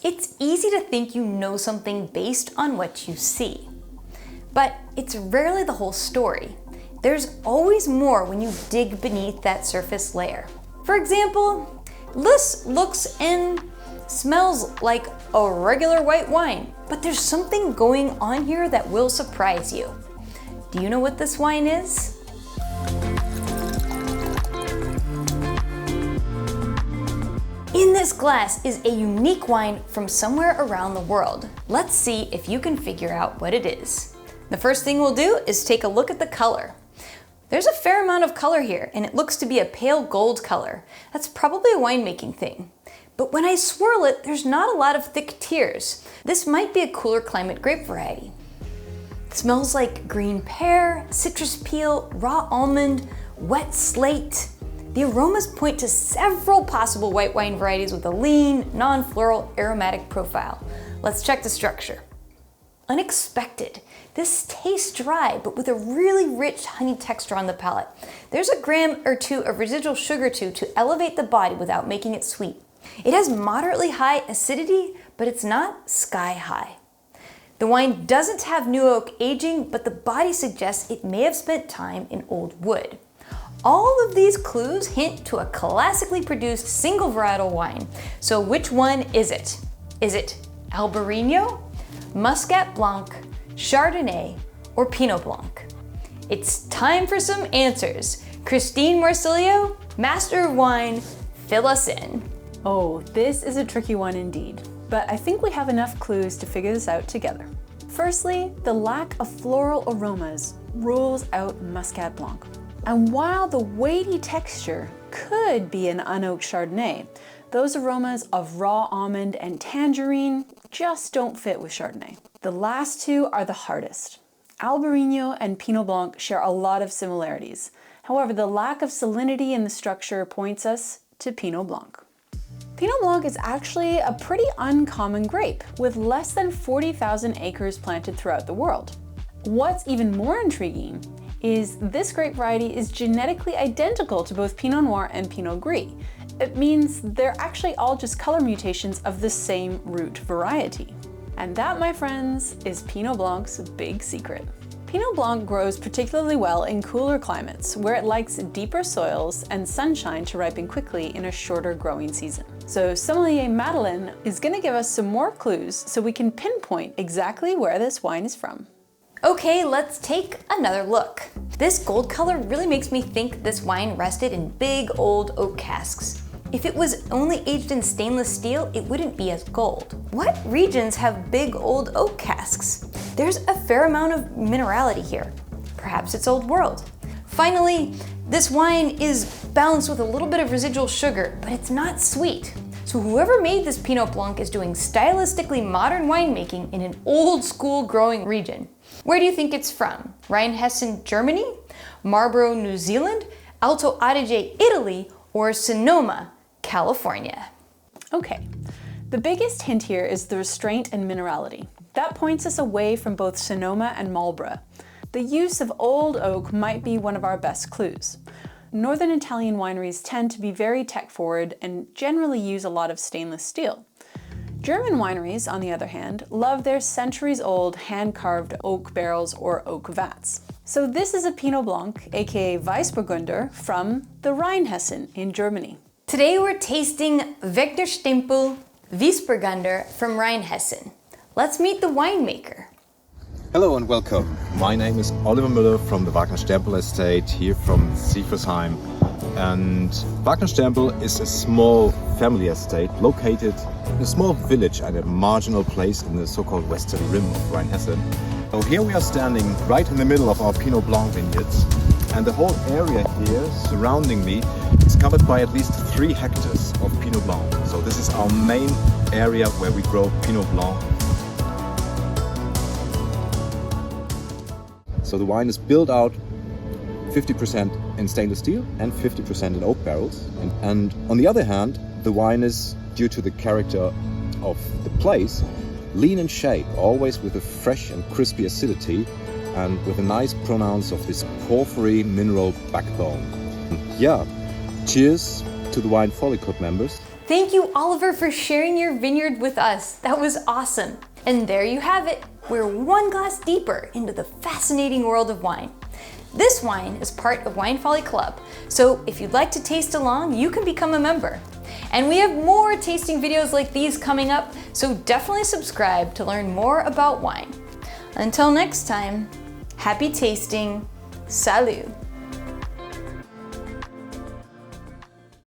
It's easy to think you know something based on what you see. But it's rarely the whole story. There's always more when you dig beneath that surface layer. For example, this looks and smells like a regular white wine, but there's something going on here that will surprise you. Do you know what this wine is? In this glass is a unique wine from somewhere around the world. Let's see if you can figure out what it is. The first thing we'll do is take a look at the color. There's a fair amount of color here, and it looks to be a pale gold color. That's probably a winemaking thing. But when I swirl it, there's not a lot of thick tears. This might be a cooler climate grape variety. It smells like green pear, citrus peel, raw almond, wet slate. The aromas point to several possible white wine varieties with a lean, non-floral, aromatic profile. Let's check the structure. Unexpected. This tastes dry, but with a really rich honey texture on the palate. There's a gram or two of residual sugar to elevate the body without making it sweet. It has moderately high acidity, but it's not sky high. The wine doesn't have new oak aging, but the body suggests it may have spent time in old wood. All of these clues hint to a classically produced single varietal wine. So which one is it? Is it Albarino, Muscat Blanc, Chardonnay, or Pinot Blanc? It's time for some answers. Christine Marsilio, Master of Wine, fill us in. Oh, this is a tricky one indeed, but I think we have enough clues to figure this out together. Firstly, the lack of floral aromas rules out Muscat Blanc. And while the weighty texture could be an unoaked Chardonnay, those aromas of raw almond and tangerine just don't fit with Chardonnay. The last two are the hardest. Albarino and Pinot Blanc share a lot of similarities. However, the lack of salinity in the structure points us to Pinot Blanc. Pinot Blanc is actually a pretty uncommon grape, with less than 40,000 acres planted throughout the world. What's even more intriguing is this grape variety is genetically identical to both Pinot Noir and Pinot Gris. It means they're actually all just color mutations of the same root variety. And that, my friends, is Pinot Blanc's big secret. Pinot Blanc grows particularly well in cooler climates, where it likes deeper soils and sunshine to ripen quickly in a shorter growing season. So sommelier Madeline is going to give us some more clues so we can pinpoint exactly where this wine is from. Okay, let's take another look. This gold color really makes me think this wine rested in big old oak casks. If it was only aged in stainless steel, it wouldn't be as gold. What regions have big old oak casks? There's a fair amount of minerality here. Perhaps it's Old World. Finally, this wine is balanced with a little bit of residual sugar, but it's not sweet. So whoever made this Pinot Blanc is doing stylistically modern winemaking in an old school growing region. Where do you think it's from? Rheinhessen, Germany? Marlborough, New Zealand? Alto Adige, Italy? Or Sonoma, California? Okay, the biggest hint here is the restraint and minerality. That points us away from both Sonoma and Marlborough. The use of old oak might be one of our best clues. Northern Italian wineries tend to be very tech forward and generally use a lot of stainless steel. German wineries, on the other hand, love their centuries-old hand-carved oak barrels or oak vats. So this is a Pinot Blanc, aka Weißburgunder, from the Rheinhessen in Germany. Today we're tasting Wagner Stempel Weißburgunder from Rheinhessen. Let's meet the winemaker. Hello and welcome. My name is Oliver Müller from the Wagner Stempel estate here from Sieversheim. And Wagner Stempel is a small family estate located in a small village at a marginal place in the so-called western rim of Rheinhessen. So here we are standing right in the middle of our Pinot Blanc vineyards, and the whole area here surrounding me is covered by at least 3 hectares of Pinot Blanc. So this is our main area where we grow Pinot Blanc. So the wine is built out 50% in stainless steel and 50% in oak barrels. And on the other hand, the wine is, due to the character of the place, lean in shape, always with a fresh and crispy acidity and with a nice pronounce of this porphyry mineral backbone. Yeah, cheers to the Wine Folly Club members. Thank you, Oliver, for sharing your vineyard with us. That was awesome. And there you have it. We're one glass deeper into the fascinating world of wine. This wine is part of Wine Folly Club, so if you'd like to taste along, you can become a member. And we have more tasting videos like these coming up, so definitely subscribe to learn more about wine. Until next time, happy tasting. Salut!